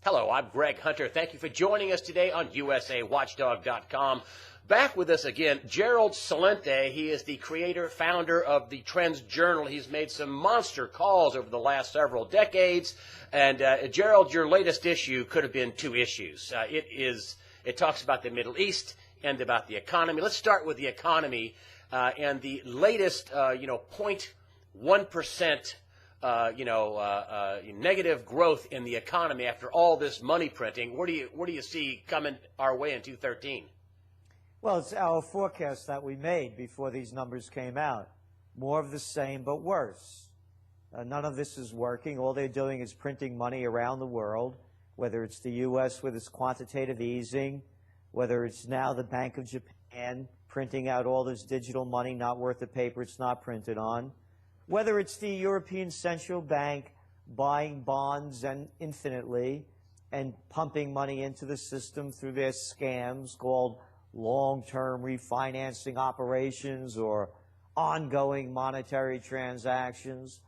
Hello, I'm Greg Hunter. Thank you for joining us today on USAWatchdog.com. Back with us again, Gerald Celente. He is the creator, founder of the Trends Journal. He's made some monster calls over the last several decades. And Gerald, your latest issue could have been two issues. It talks about the Middle East and about the economy. Let's start with the economy and the latest, 0.1%. Negative growth in the economy after all this money printing. Where do you see coming our way in 2013? Well, it's our forecast that we made before these numbers came out. More of the same, but worse. None of this is working. All they're doing is printing money around the world, whether it's the U.S. with its quantitative easing, whether it's now the Bank of Japan printing out all this digital money not worth the paper it's not printed on, whether it's the European Central Bank buying bonds and infinitely and pumping money into the system through their scams called long-term refinancing operations or ongoing monetary transactions,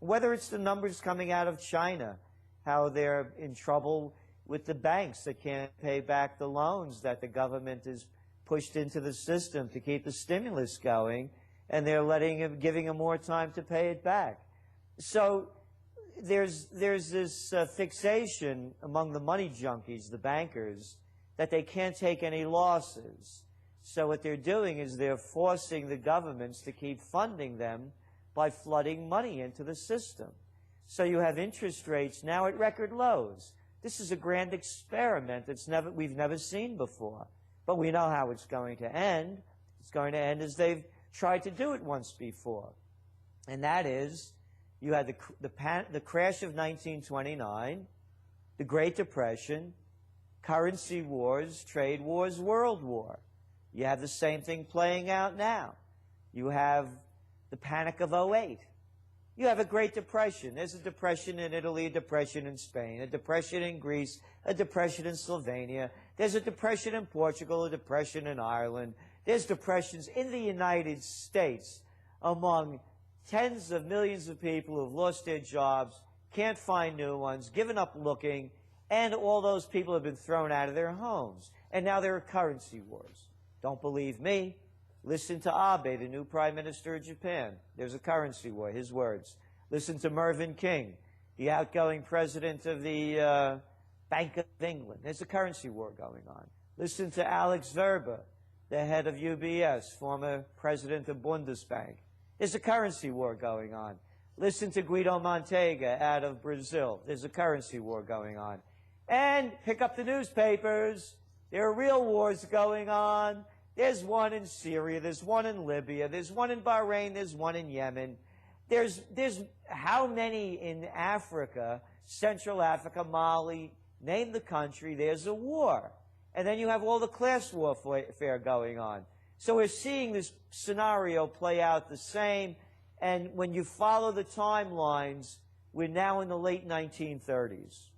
whether it's the numbers coming out of China, how they're in trouble with the banks that can't pay back the loans that the government has pushed into the system to keep the stimulus going, and they're giving them more time to pay it back. So there's this fixation among the money junkies, the bankers, that they can't take any losses. So what they're doing is they're forcing the governments to keep funding them by flooding money into the system. So you have interest rates now at record lows. This is a grand experiment we've never seen before. But we know how it's going to end. It's going to end as they've tried to do it once before. And that is, you had the crash of 1929, the Great Depression, currency wars, trade wars, world war. You have the same thing playing out now. You have the panic of '08. You have a Great Depression. There's a depression in Italy, a depression in Spain, a depression in Greece, a depression in Slovenia. There's a depression in Portugal, a depression in Ireland. There's depressions in the United States among tens of millions of people who have lost their jobs, can't find new ones, given up looking, and all those people have been thrown out of their homes. And now there are currency wars. Don't believe me? Listen to Abe, the new Prime Minister of Japan. There's a currency war, his words. Listen to Mervyn King, the outgoing president of the Bank of England. There's a currency war going on. Listen to Alex Verba, the head of UBS, former president of Bundesbank. There's a currency war going on. Listen to Guido Mantega out of Brazil. There's a currency war going on. And pick up the newspapers. There are real wars going on. There's one in Syria. There's one in Libya. There's one in Bahrain. There's one in Yemen. There's how many in Africa, Central Africa, Mali, name the country, there's a war. And then you have all the class warfare going on. So we're seeing this scenario play out the same. And when you follow the timelines, we're now in the late 1930s.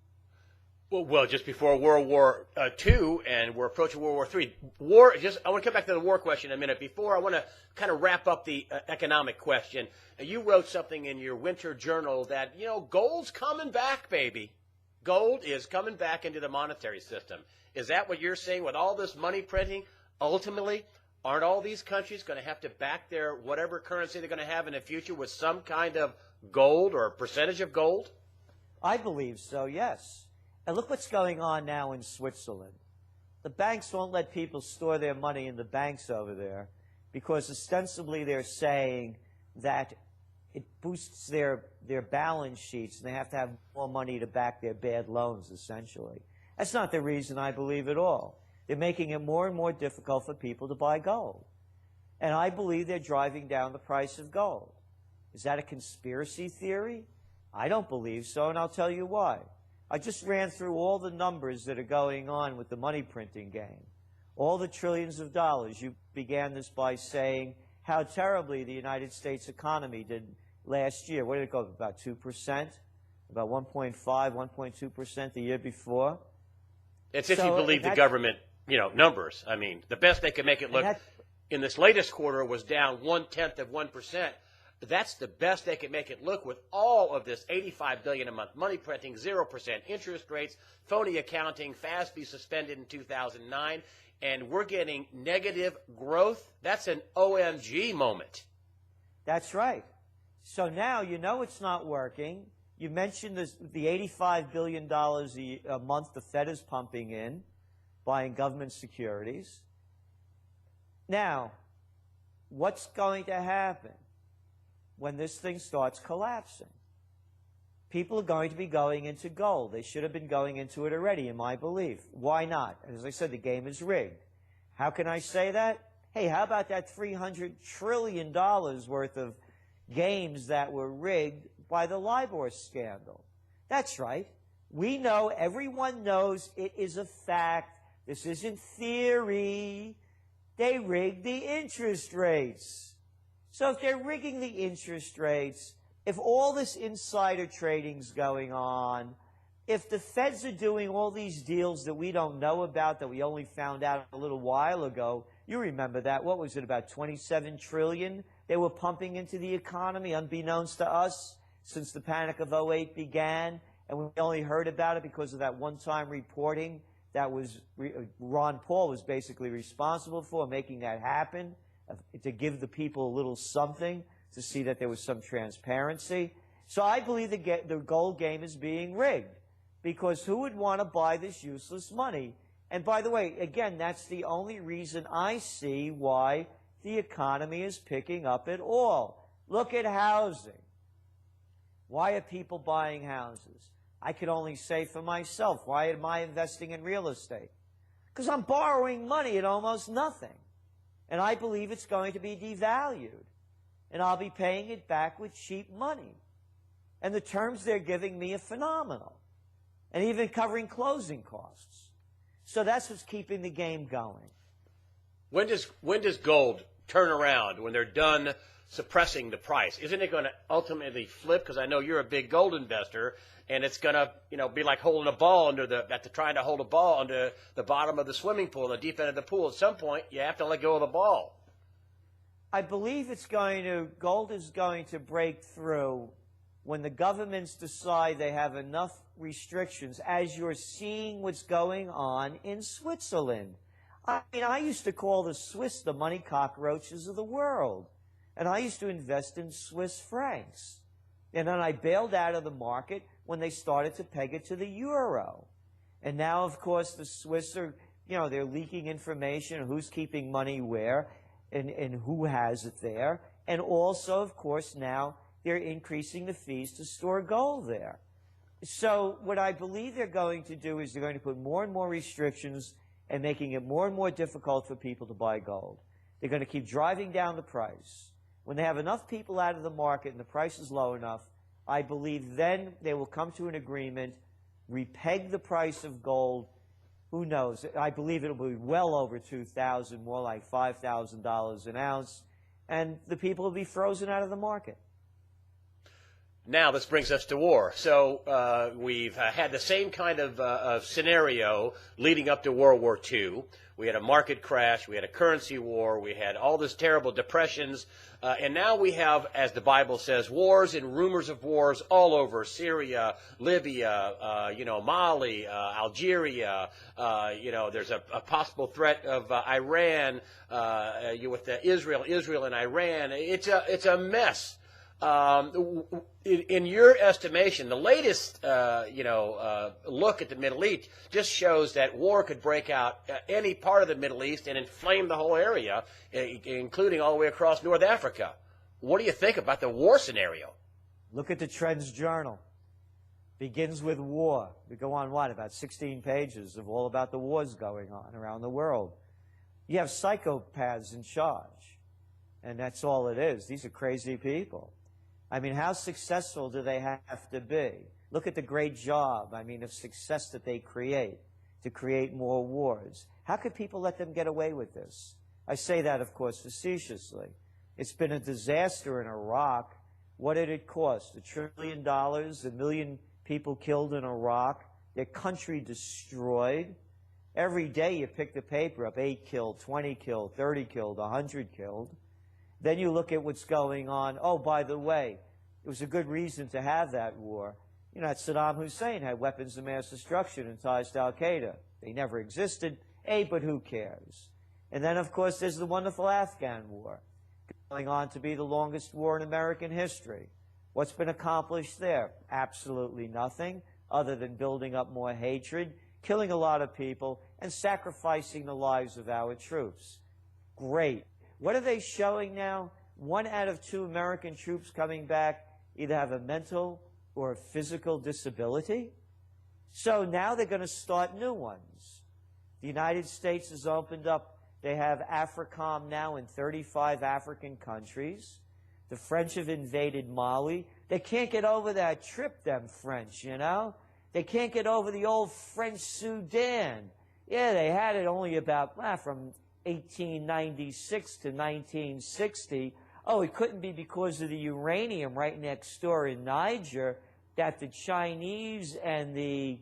Well, just before World War II, and we're approaching World War III. I want to come back to the war question in a minute. Before, I want to kind of wrap up the economic question. You wrote something in your winter journal that, gold's coming back, baby. Gold is coming back into the monetary system. Is that what you're saying with all this money printing? Ultimately, aren't all these countries going to have to back their whatever currency they're going to have in the future with some kind of gold or a percentage of gold? I believe so, yes. And look what's going on now in Switzerland. The banks won't let people store their money in the banks over there because ostensibly they're saying that it boosts their balance sheets and they have to have more money to back their bad loans, essentially. That's not the reason I believe at all. They're making it more and more difficult for people to buy gold. And I believe they're driving down the price of gold. Is that a conspiracy theory? I don't believe so, and I'll tell you why. I just ran through all the numbers that are going on with the money printing game. All the trillions of dollars. You began this by saying how terribly the United States economy did last year. What did it go up? About 2%? About 1.5, 1.2% the year before? It's if you believe the government, numbers. I mean, the best they can make it look in this latest quarter was down 0.1%. that's the best they can make it look with all of this $85 billion a month money printing, 0% interest rates, phony accounting, FASB suspended in 2009, and we're getting negative growth. That's an OMG moment. That's right. So now you know it's not working. You mentioned this, the $85 billion a month the Fed is pumping in, buying government securities. Now, what's going to happen when this thing starts collapsing? People are going to be going into gold. They should have been going into it already, in my belief. Why not? As I said, the game is rigged. How can I say that? Hey, how about that $300 trillion worth of games that were rigged by the LIBOR scandal? That's right. We know, everyone knows it is a fact. This isn't theory. They rigged the interest rates. So if they're rigging the interest rates, if all this insider trading's going on, if the Feds are doing all these deals that we don't know about, that we only found out a little while ago, you remember that, what was it, about $27 trillion they were pumping into the economy, unbeknownst to us, since the Panic of '08 began, and we only heard about it because of that one-time reporting that was Ron Paul was basically responsible for, making that happen, to give the people a little something, to see that there was some transparency. So I believe the gold game is being rigged, because who would want to buy this useless money? And by the way, again, that's the only reason I see why the economy is picking up at all. Look at housing. Why are people buying houses? I can only say for myself, why am I investing in real estate? Because I'm borrowing money at almost nothing. And I believe it's going to be devalued. And I'll be paying it back with cheap money. And the terms they're giving me are phenomenal. And even covering closing costs. So that's what's keeping the game going. When does gold turn around, when they're done suppressing the price? Isn't it going to ultimately flip? Because I know you're a big gold investor, and it's going to, be like holding a ball trying to hold a ball under the bottom of the swimming pool, the deep end of the pool. At some point, you have to let go of the ball. I believe gold is going to break through when the governments decide they have enough restrictions, as you're seeing what's going on in Switzerland. I used to call the Swiss the money cockroaches of the world. And I used to invest in Swiss francs. And then I bailed out of the market when they started to peg it to the euro. And now, of course, the Swiss are, they're leaking information, who's keeping money where, and who has it there. And also, of course, now they're increasing the fees to store gold there. So what I believe they're going to do is they're going to put more and more restrictions and making it more and more difficult for people to buy gold. They're going to keep driving down the price. When they have enough people out of the market and the price is low enough, I believe then they will come to an agreement, repeg the price of gold. Who knows? I believe it'll be well over $2,000, more like $5,000 an ounce, and the people will be frozen out of the market. Now this brings us to war. So we've had the same kind of scenario leading up to World War II. We had a market crash. We had a currency war. We had all this terrible depressions. And now we have, as the Bible says, wars and rumors of wars all over Syria, Libya, Mali, Algeria. There's a possible threat of Iran with Israel and Iran. It's a mess. In your estimation, the latest, look at the Middle East just shows that war could break out any part of the Middle East and inflame the whole area, including all the way across North Africa. What do you think about the war scenario? Look at the Trends Journal. Begins with war. We go on, about 16 pages of all about the wars going on around the world. You have psychopaths in charge, and that's all it is. These are crazy people. I mean, how successful do they have to be? Look at the great job, of success that they create to create more wars. How could people let them get away with this? I say that, of course, facetiously. It's been a disaster in Iraq. What did it cost? $1 trillion, 1 million people killed in Iraq, their country destroyed. Every day you pick the paper up, 8 killed, 20 killed, 30 killed, 100 killed. Then you look at what's going on. Oh, by the way, it was a good reason to have that war. You know, Saddam Hussein had weapons of mass destruction and ties to al-Qaeda. They never existed, but who cares? And then, of course, there's the wonderful Afghan war, going on to be the longest war in American history. What's been accomplished there? Absolutely nothing, other than building up more hatred, killing a lot of people, and sacrificing the lives of our troops. Great. What are they showing now? 1 out of 2 American troops coming back either have a mental or a physical disability. So now they're going to start new ones. The United States has opened up. They have AFRICOM now in 35 African countries. The French have invaded Mali. They can't get over that trip, them French, you know? They can't get over the old French Sudan. Yeah, they had it only about, from 1896 to 1960. Oh, it couldn't be because of the uranium right next door in Niger that the Chinese and the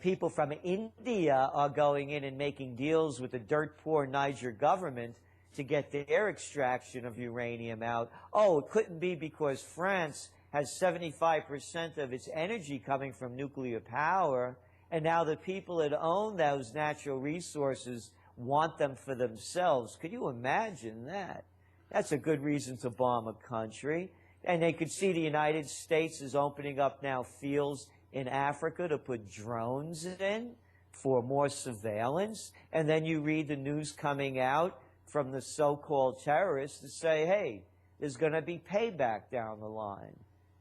people from India are going in and making deals with the dirt-poor Niger government to get their extraction of uranium out. Oh, it couldn't be because France has 75% of its energy coming from nuclear power, and now the people that own those natural resources want them for themselves. Could you imagine that? That's a good reason to bomb a country. And they could see the United States is opening up now fields in Africa to put drones in for more surveillance. And then you read the news coming out from the so-called terrorists to say, hey, there's going to be payback down the line.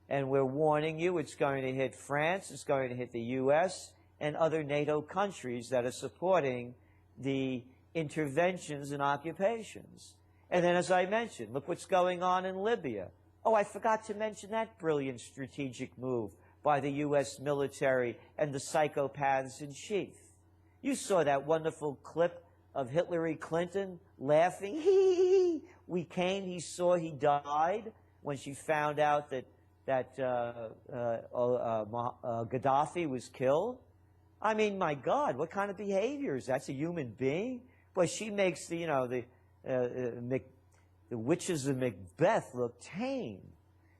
And we're warning you, it's going to hit France, it's going to hit the U.S., and other NATO countries that are supporting the interventions and occupations. And then, as I mentioned, look what's going on in Libya. Oh, I forgot to mention that brilliant strategic move by the U.S. military and the psychopaths in chief. You saw that wonderful clip of Hillary Clinton laughing. We came, he saw he died when she found out that Gaddafi was killed. I mean, my God, what kind of behavior is that? That's a human being? But she makes the witches of Macbeth look tame.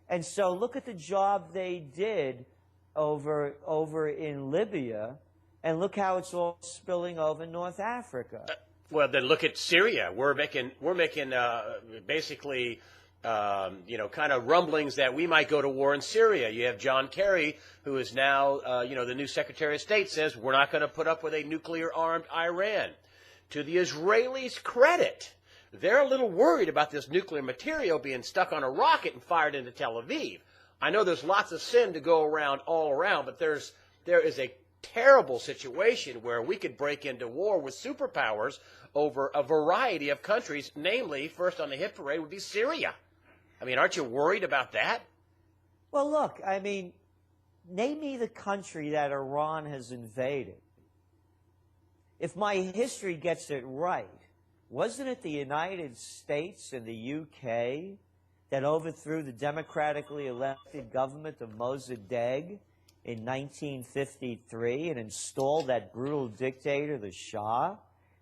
And so look at the job they did over in Libya, and look how it's all spilling over North Africa. Well, then look at Syria. We're making basically kind of rumblings that we might go to war in Syria. You have John Kerry, who is now the new Secretary of State, says we're not going to put up with a nuclear-armed Iran. To the Israelis' credit, they're a little worried about this nuclear material being stuck on a rocket and fired into Tel Aviv. I know there's lots of sin to go around all around, but there is a terrible situation where we could break into war with superpowers over a variety of countries, namely, first on the hit parade would be Syria. I mean, aren't you worried about that? Well, look, I mean, name me the country that Iran has invaded. If my history gets it right, wasn't it the United States and the UK that overthrew the democratically elected government of Mossadegh in 1953 and installed that brutal dictator, the Shah?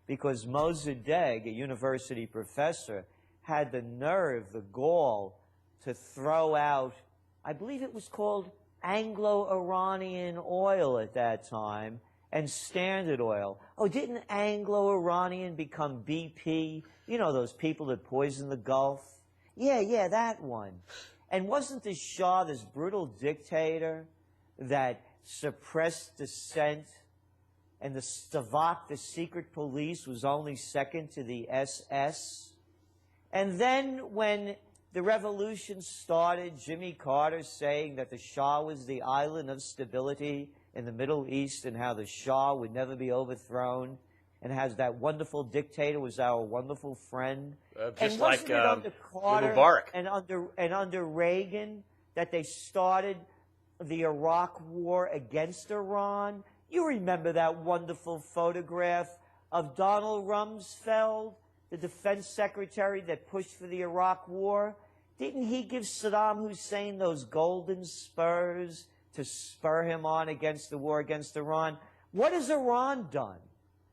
Because Mossadegh, a university professor, had the nerve, the gall, to throw out, I believe it was called Anglo-Iranian oil at that time, and Standard Oil. Oh, didn't Anglo-Iranian become BP? You know, those people that poisoned the Gulf? Yeah, that one. And wasn't the Shah this brutal dictator that suppressed dissent, and the Stavak, the secret police, was only second to the SS? And then when the revolution started, Jimmy Carter saying that the Shah was the island of stability in the Middle East and how the Shah would never be overthrown, and how that wonderful dictator was our wonderful friend. Just and like wasn't it under Carter Mubarak. and under Reagan that they started the Iraq War against Iran? You remember that wonderful photograph of Donald Rumsfeld, the defense secretary that pushed for the Iraq War? Didn't he give Saddam Hussein those golden spurs to spur him on against the war against Iran? What has Iran done?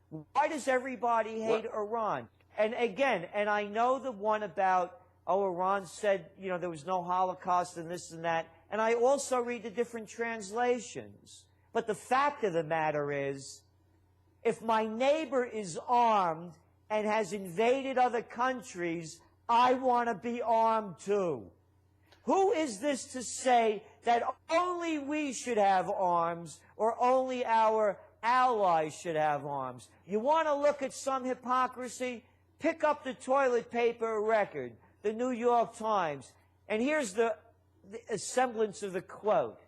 Why does everybody hate Iran? And again, and I know the one about, oh, Iran said, you know, there was no Holocaust and this and that. And I also read the different translations. But the fact of the matter is, if my neighbor is armed and has invaded other countries, I want to be armed too. Who is this to say that only we should have arms or only our allies should have arms? You want to look at some hypocrisy? Pick up the toilet paper record, the New York Times, and here's the semblance of the quote.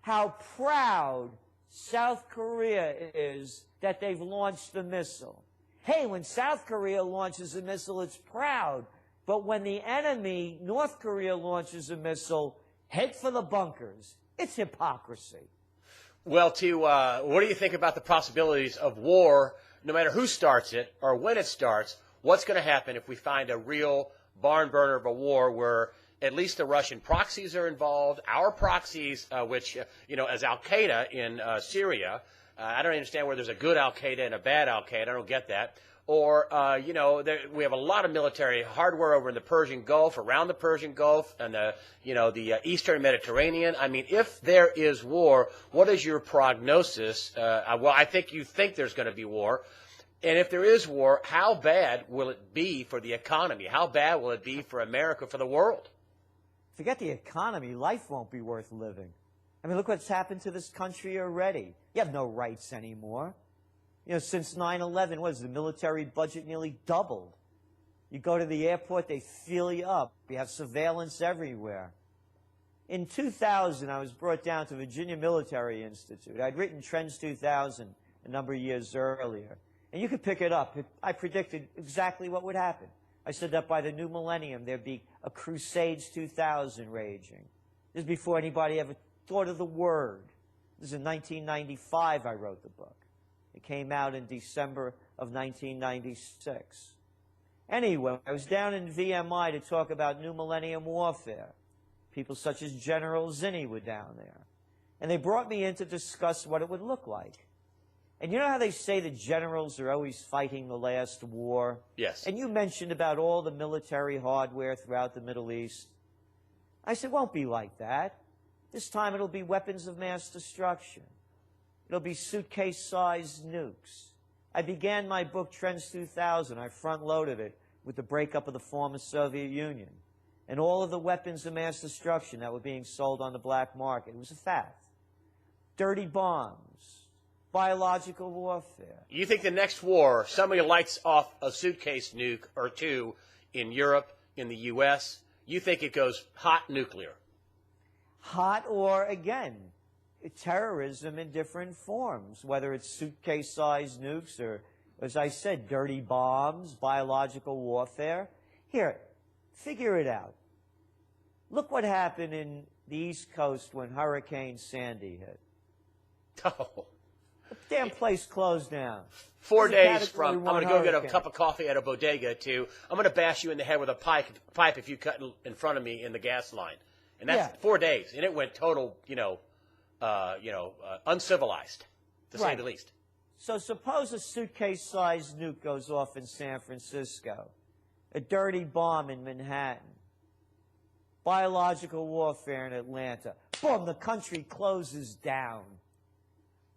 How proud South Korea is that they've launched the missile. Hey, when South Korea launches a missile, it's proud. But when the enemy, North Korea, launches a missile, head for the bunkers. It's hypocrisy. Well, what do you think about the possibilities of war, no matter who starts it or when it starts? What's going to happen if we find a real barn burner of a war where at least the Russian proxies are involved, our proxies, which, you know, as Al-Qaeda in Syria, I don't understand where there's a good Al-Qaeda and a bad Al-Qaeda. I don't get that. Or, you know, we have a lot of military hardware over in the Persian Gulf, around the Persian Gulf, and the Eastern Mediterranean. I mean, if there is war, what is your prognosis? Well, I think you think there's going to be war. And if there is war, how bad will it be for the economy? How bad will it be for America, for the world? Forget the economy. Life won't be worth living. I mean, look what's happened to this country already. You have no rights anymore. You know, since 9/11, what is the military budget nearly doubled? You go to the airport, they fill you up. You have surveillance everywhere. In 2000, I was brought down to Virginia Military Institute. I'd written Trends 2000 a number of years earlier. And you could pick it up. I predicted exactly what would happen. I said that by the new millennium, there'd be a Crusades 2000 raging. This is before anybody ever thought of the word. This is in 1995 I wrote the book. It came out in December of 1996. Anyway, I was down in VMI to talk about new millennium warfare. People such as General Zinni were down there. And they brought me in to discuss what it would look like. And you know how they say the generals are always fighting the last war? Yes. And you mentioned about all the military hardware throughout the Middle East. I said, it won't be like that. This time it'll be weapons of mass destruction. It'll be suitcase-sized nukes. I began my book, Trends 2000. I front-loaded it with the breakup of the former Soviet Union and all of the weapons of mass destruction that were being sold on the black market. It was a fact. Dirty bombs, biological warfare. You think the next war, somebody lights off a suitcase nuke or two in Europe, in the U.S., you think it goes hot nuclear? Hot or, again, terrorism in different forms, whether it's suitcase-sized nukes or, as I said, dirty bombs, biological warfare. Here, figure it out. Look what happened in the East Coast when Hurricane Sandy hit. Oh. The damn place closed down. 4 days from, I'm going to go hurricane. get a cup of coffee at a bodega, to, I'm going to bash you in the head with a pipe if you cut in front of me in the gas line. And that's 4 days. And it went total, uncivilized, to say the least. So suppose a suitcase-sized nuke goes off in San Francisco, a dirty bomb in Manhattan, biological warfare in Atlanta. Boom, the country closes down.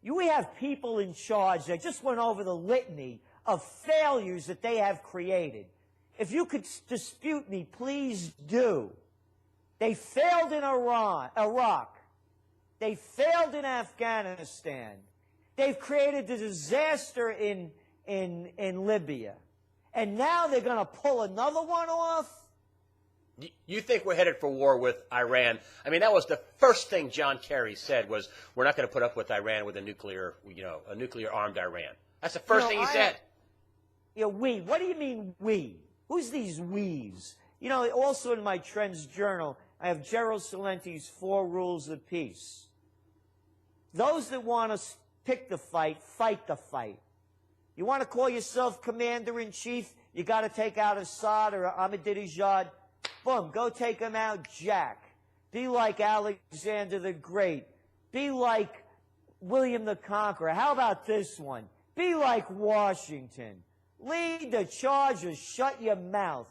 We have people in charge that just went over the litany of failures that they have created. If you could dispute me, please do. They failed in Iraq. They failed in Afghanistan. They've created a disaster in Libya. And now they're going to pull another one off? You think we're headed for war with Iran? I mean, that was the first thing John Kerry said was, we're not going to put up with Iran with a nuclear-armed Iran. That's the first thing he said. We. What do you mean we? Who's these we's? You know, also in my Trends journal, I have Gerald Celente's 4 Rules of Peace. Those that want to pick the fight the fight. You want to call yourself commander-in-chief, you got to take out Assad or Ahmadinejad. Boom, go take them out, Jack. Be like Alexander the Great. Be like William the Conqueror. How about this one? Be like Washington. Lead the charge or shut your mouth.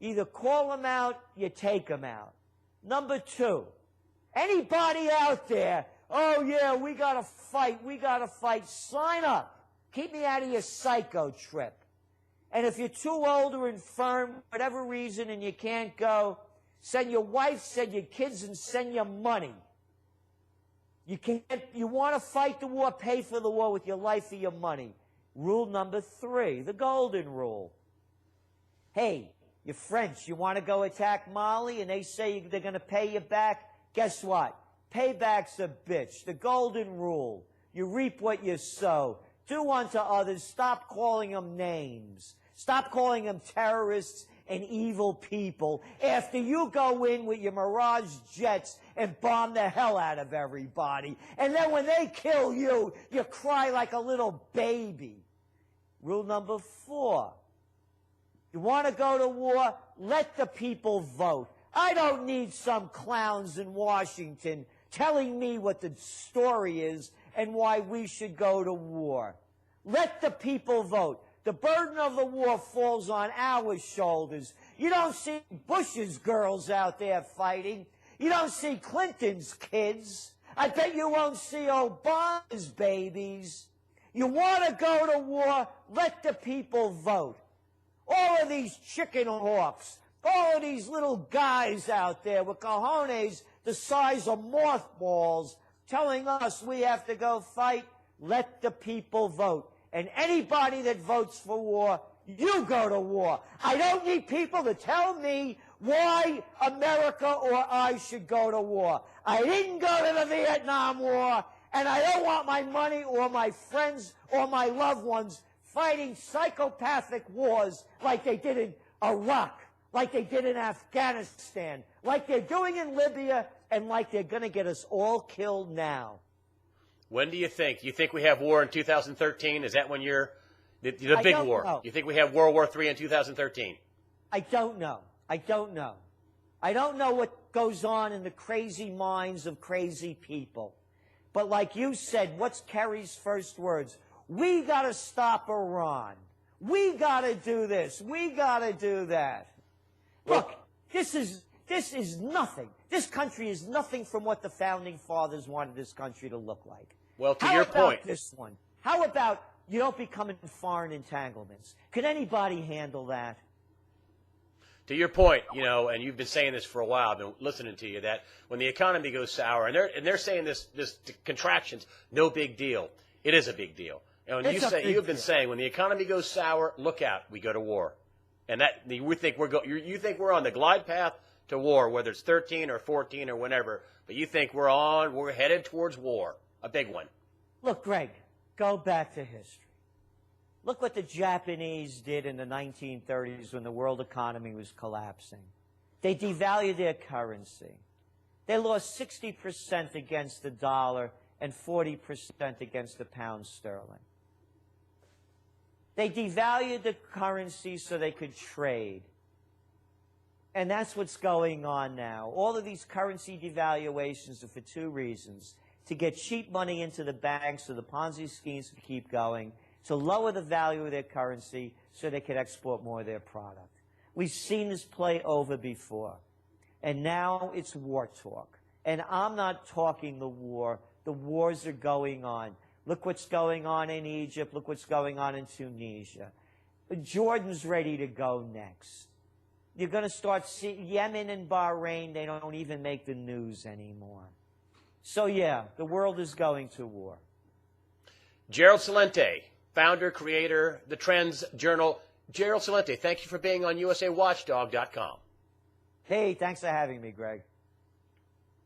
Either call them out, you take them out. Number two, anybody out there, oh yeah, we got to fight, sign up. Keep me out of your psycho trip. And if you're too old or infirm, for whatever reason, and you can't go, send your wife, send your kids, and send your money. You want to fight the war, pay for the war with your life or your money. Rule number 3, the golden rule. Hey, you're French, you want to go attack Mali, and they say they're going to pay you back. Guess what? Payback's a bitch. The golden rule. You reap what you sow. Do unto others. Stop calling them names. Stop calling them terrorists and evil people after you go in with your Mirage jets and bomb the hell out of everybody. And then when they kill you, you cry like a little baby. Rule number 4. You want to go to war? Let the people vote. I don't need some clowns in Washington telling me what the story is and why we should go to war. Let the people vote. The burden of the war falls on our shoulders. You don't see Bush's girls out there fighting. You don't see Clinton's kids. I bet you won't see Obama's babies. You want to go to war? Let the people vote. All of these chicken hawks, all of these little guys out there with cojones the size of mothballs telling us we have to go fight, let the people vote. And anybody that votes for war, you go to war. I don't need people to tell me why America or I should go to war. I didn't go to the Vietnam War, and I don't want my money or my friends or my loved ones fighting psychopathic wars like they did in Iraq, like they did in Afghanistan, like they're doing in Libya, and like they're going to get us all killed now. When do you think? Do you think we have war in 2013? Is that when you're the big war? Know. You think we have World War III in 2013? I don't know. I don't know. I don't know what goes on in the crazy minds of crazy people. But like you said, what's Kerry's first words? We got to stop Iran. We got to do this. We got to do that. Look, this is nothing. This country is nothing from what the Founding Fathers wanted this country to look like. Well, to your point. How about this one? How about you don't become in foreign entanglements? Could anybody handle that? To your point, and you've been saying this for a while, I've been listening to you, that when the economy goes sour, and they're saying this contraction's no big deal. It is a big deal. And you've been saying when the economy goes sour, look out, we go to war. And that you think we're on the glide path to war, whether it's 13 or 14 or whenever, but you think we're headed towards war, a big one. Look, Greg, go back to history. Look what the Japanese did in the 1930s when the world economy was collapsing. They devalued their currency. They lost 60% against the dollar and 40% against the pound sterling. They devalued the currency so they could trade. And that's what's going on now. All of these currency devaluations are for 2 reasons. To get cheap money into the banks so the Ponzi schemes can keep going, to lower the value of their currency so they could export more of their product. We've seen this play over before. And now it's war talk. And I'm not talking the war. The wars are going on. Look what's going on in Egypt. Look what's going on in Tunisia. Jordan's ready to go next. You're going to start seeing Yemen and Bahrain, they don't even make the news anymore. So, yeah, the world is going to war. Gerald Celente, founder, creator, the Trends Journal. Gerald Celente, thank you for being on USAWatchdog.com. Hey, thanks for having me, Greg.